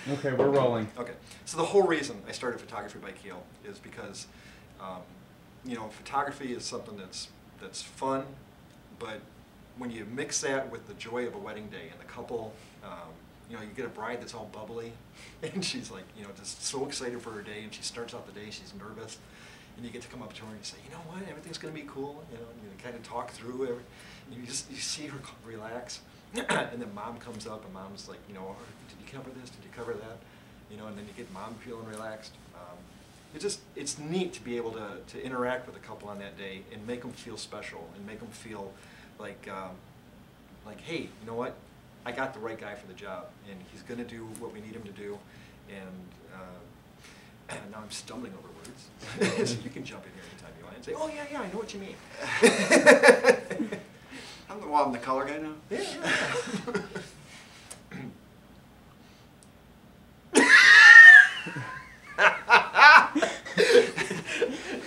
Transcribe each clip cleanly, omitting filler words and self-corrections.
Okay, we're rolling. Okay, so the whole reason I started Photography by Keel is because, you know, photography is something that's fun, but when you mix that with the joy of a wedding day and the couple, you know, you get a bride that's all bubbly, and she's like, you know, just so excited for her day, and she starts out the day, she's nervous, and you get to come up to her and you say, you know what, everything's going to be cool, you know, and you kind of talk through everything, you see her relax, and then mom comes up, and mom's like, you know, did you cover this, did you cover that, you know, and then you get mom feeling relaxed. It's neat to be able to interact with a couple on that day and make them feel special and make them feel like, hey, you know what? I got the right guy for the job, and he's going to do what we need him to do. And now I'm stumbling over words, so you can jump in here anytime you want and say, "Oh yeah, I know what you mean." I'm the color guy now. Yeah.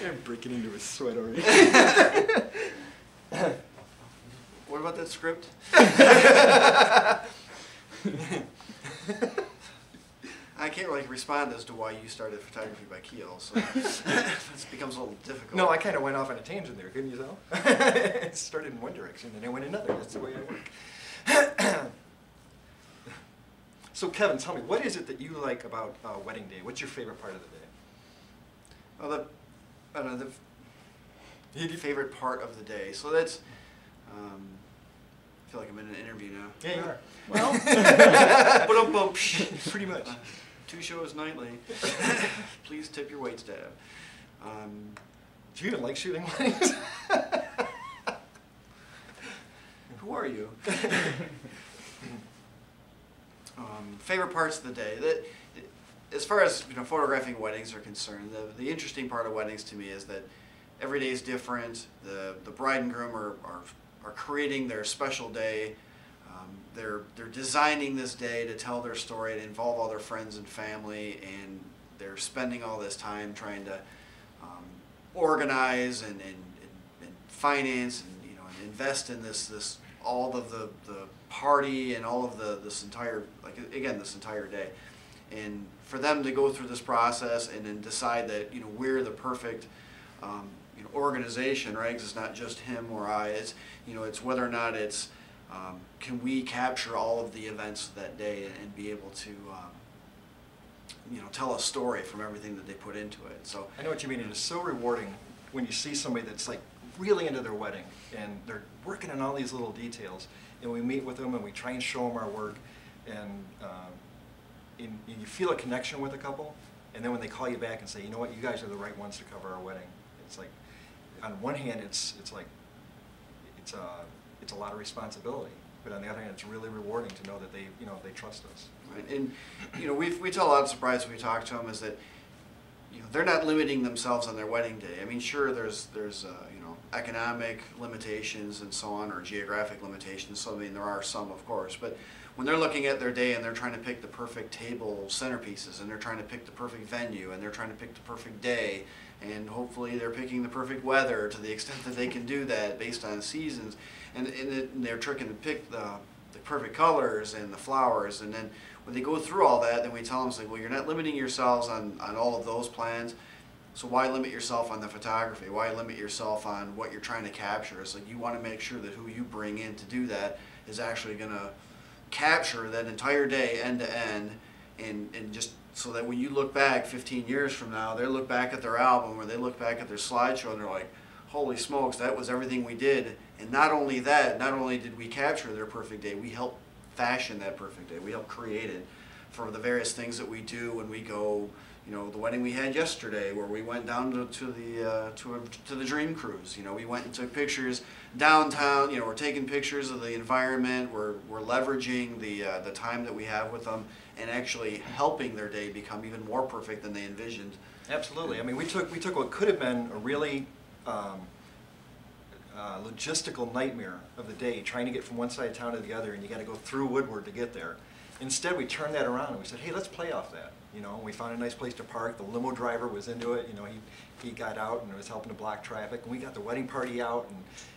I'm breaking into his sweat already. What about that script? I can't really respond as to why you started Photography by Keel, so this becomes a little difficult. No, I kind of went off on a tangent there, couldn't you tell? It started in one direction, then I went another. That's the way I work. So Kevin, tell me, what is it that you like about wedding day? What's your favorite part of the day? Well, I don't know, the favorite part of the day. So that's, I feel like I'm in an interview now. Yeah, you are. Well, pretty much. 2 shows nightly. Please tip your wait staff. Do you even like shooting weddings? Who are you? Favorite parts of the day. As far as photographing weddings are concerned, the interesting part of weddings to me is that every day is different. The bride and groom are creating their special day. They're designing this day to tell their story, to involve all their friends and family, and they're spending all this time trying to organize and finance and and invest in this all of the party and all of this entire day. And for them to go through this process and then decide that we're the perfect organization, right? Because it's not just him or I. It's whether or not it's can we capture all of the events of that day and be able to tell a story from everything that they put into it. So I know what you mean. It is so rewarding when you see somebody that's like really into their wedding and they're working on all these little details, and we meet with them and we try and show them our work, and you feel a connection with a couple, and then when they call you back and say, you know what, you guys are the right ones to cover our wedding. It's like, on one hand, it's a lot of responsibility, but on the other hand, it's really rewarding to know that they trust us. Right. And we tell a lot of surprise when we talk to them is that they're not limiting themselves on their wedding day. I mean, sure, there's economic limitations and so on, or geographic limitations. So I mean, there are some, of course, but when they're looking at their day and they're trying to pick the perfect table centerpieces, and they're trying to pick the perfect venue, and they're trying to pick the perfect day, and hopefully they're picking the perfect weather to the extent that they can do that based on seasons, and they're trying to pick the perfect colors and the flowers, and then when they go through all that, then we tell them, it's like, well, you're not limiting yourselves on all of those plans, so why limit yourself on the photography? Why limit yourself on what you're trying to capture? It's like you want to make sure that who you bring in to do that is actually going to capture that entire day end to end, and just so that when you look back 15 years from now, they look back at their album or they look back at their slideshow and they're like, holy smokes, that was everything we did. And not only that, not only did we capture their perfect day, we helped fashion that perfect day. We helped create it for the various things that we do when we go, the wedding we had yesterday, where we went down to the Dream Cruise. We went and took pictures downtown. We're taking pictures of the environment. We're leveraging the time that we have with them and actually helping their day become even more perfect than they envisioned. Absolutely. I mean, we took what could have been a really logistical nightmare of the day, trying to get from one side of town to the other, and you got to go through Woodward to get there. Instead, we turned that around and we said, hey, let's play off that. You know, we found a nice place to park. The limo driver was into it. You know, he got out and was helping to block traffic. And we got the wedding party out,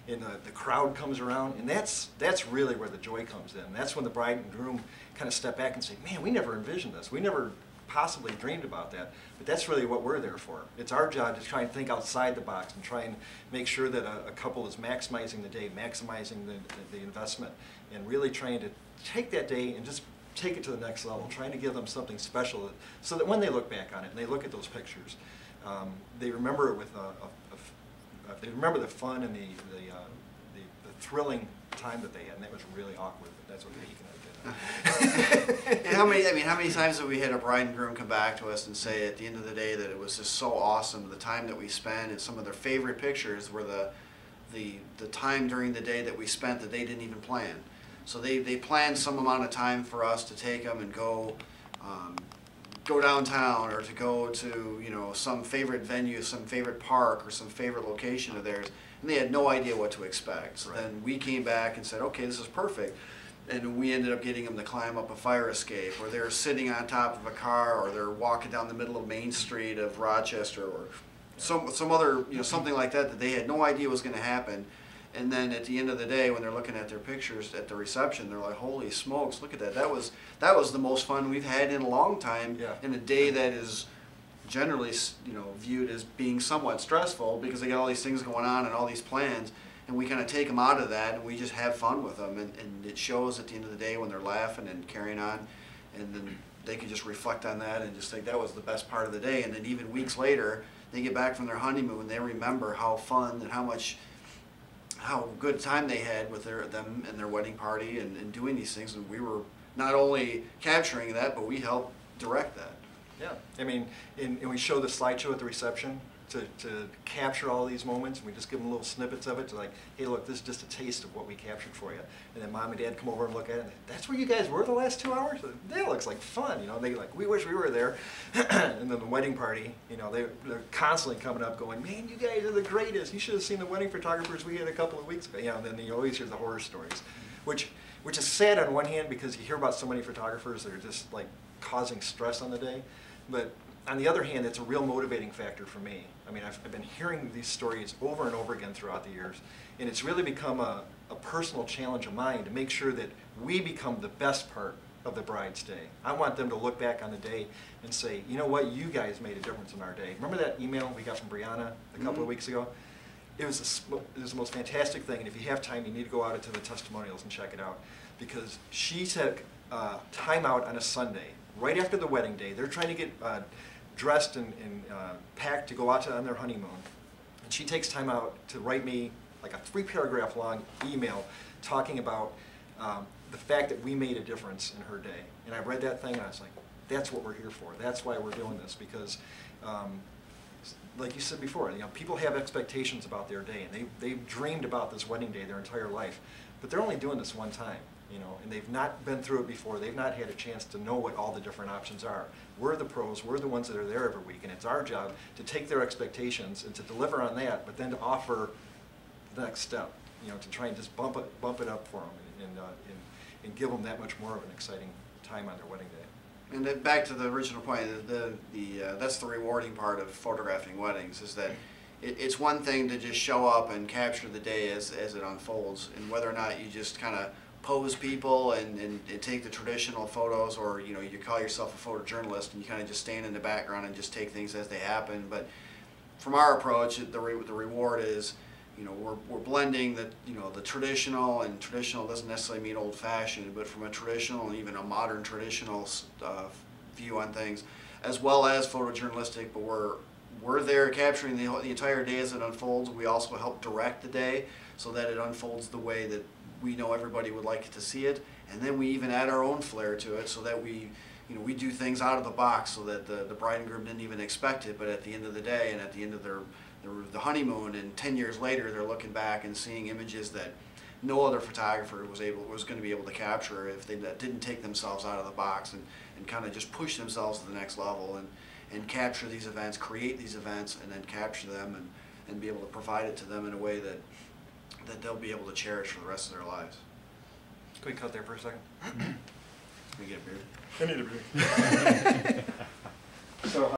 and the crowd comes around. And that's really where the joy comes in. That's when the bride and groom kind of step back and say, man, we never envisioned this. We never possibly dreamed about that. But that's really what we're there for. It's our job to try and think outside the box and try and make sure that a couple is maximizing the day, maximizing the investment, and really trying to take that day and just take it to the next level, trying to give them something special so that when they look back on it and they look at those pictures, they remember it with they remember the fun and the thrilling time that they had, and that was really awkward, but that's okay, you can edit And how many times have we had a bride and groom come back to us and say at the end of the day that it was just so awesome, the time that we spent, and some of their favorite pictures were the time during the day that we spent that they didn't even plan. So they planned some amount of time for us to take them and go downtown, or to go to, you know, some favorite venue, some favorite park, or some favorite location of theirs, and they had no idea what to expect. So Right. then we came back and said, okay, this is perfect. And we ended up getting them to climb up a fire escape, or they're sitting on top of a car, or they're walking down the middle of Main Street of Rochester, or some other, you know, something like that they had no idea was going to happen. And then at the end of the day, when they're looking at their pictures at the reception, they're like, holy smokes, look at that. That was the most fun we've had in a long time, Yeah. in a day that is generally, you know, viewed as being somewhat stressful because they got all these things going on and all these plans. And we kind of take them out of that, and we just have fun with them. And it shows at the end of the day when they're laughing and carrying on. And then they can just reflect on that and just think that was the best part of the day. And then even weeks later, they get back from their honeymoon, they remember how fun and how good time they had with them and their wedding party and doing these things. And we were not only capturing that, but we helped direct that. Yeah, I mean, and we show the slideshow at the reception to capture all these moments, and we just give them little snippets of it to, like, hey, look, this is just a taste of what we captured for you. And then mom and dad come over and look at it, and that's where you guys were the last 2 hours? That looks like fun, you know. They like, we wish we were there. And then the wedding party, you know, they're constantly coming up going, man, you guys are the greatest. You should have seen the wedding photographers we had a couple of weeks ago. You know, and then you always hear the horror stories, which is sad on one hand because you hear about so many photographers that are just like causing stress on the day. But on the other hand, it's a real motivating factor for me. I mean, I've been hearing these stories over and over again throughout the years, and it's really become a personal challenge of mine to make sure that we become the best part of the bride's day. I want them to look back on the day and say, you know what, you guys made a difference in our day. Remember that email we got from Brianna a couple of weeks ago? It was the most fantastic thing, and if you have time, you need to go out into the testimonials and check it out, because she took time out on a Sunday, right after the wedding day. They're trying to get dressed and packed to go out on their honeymoon. And she takes time out to write me like a 3-paragraph long email talking about the fact that we made a difference in her day. And I read that thing and I was like, that's what we're here for. That's why we're doing this, because like you said before, you know, people have expectations about their day, and they've dreamed about this wedding day their entire life, but they're only doing this one time. You know, and they've not been through it before. They've not had a chance to know what all the different options are. We're the pros. We're the ones that are there every week, and it's our job to take their expectations and to deliver on that, but then to offer the next step. You know, to try and just bump it up for them and give them that much more of an exciting time on their wedding day. And then back to the original point, that's the rewarding part of photographing weddings, is that it's one thing to just show up and capture the day as it unfolds, and whether or not you just kind of pose people and take the traditional photos, or, you know, you call yourself a photojournalist and you kind of just stand in the background and just take things as they happen. But from our approach, the reward is, you know, we're blending the, you know, the traditional, and traditional doesn't necessarily mean old-fashioned, but from a traditional and even a modern traditional view on things, as well as photojournalistic. But we're there capturing the entire day as it unfolds. We also help direct the day so that it unfolds the way that we know everybody would like to see it, and then we even add our own flair to it, so that we do things out of the box, so that the bride and groom didn't even expect it, but at the end of the day and at the end of the honeymoon, and 10 years later, they're looking back and seeing images that no other photographer was going to be able to capture if they didn't take themselves out of the box and kind of just push themselves to the next level and capture these events, create these events, and then capture them and be able to provide it to them in a way that they'll be able to cherish for the rest of their lives. Can we cut there for a second? we get a beer? I need a beer. So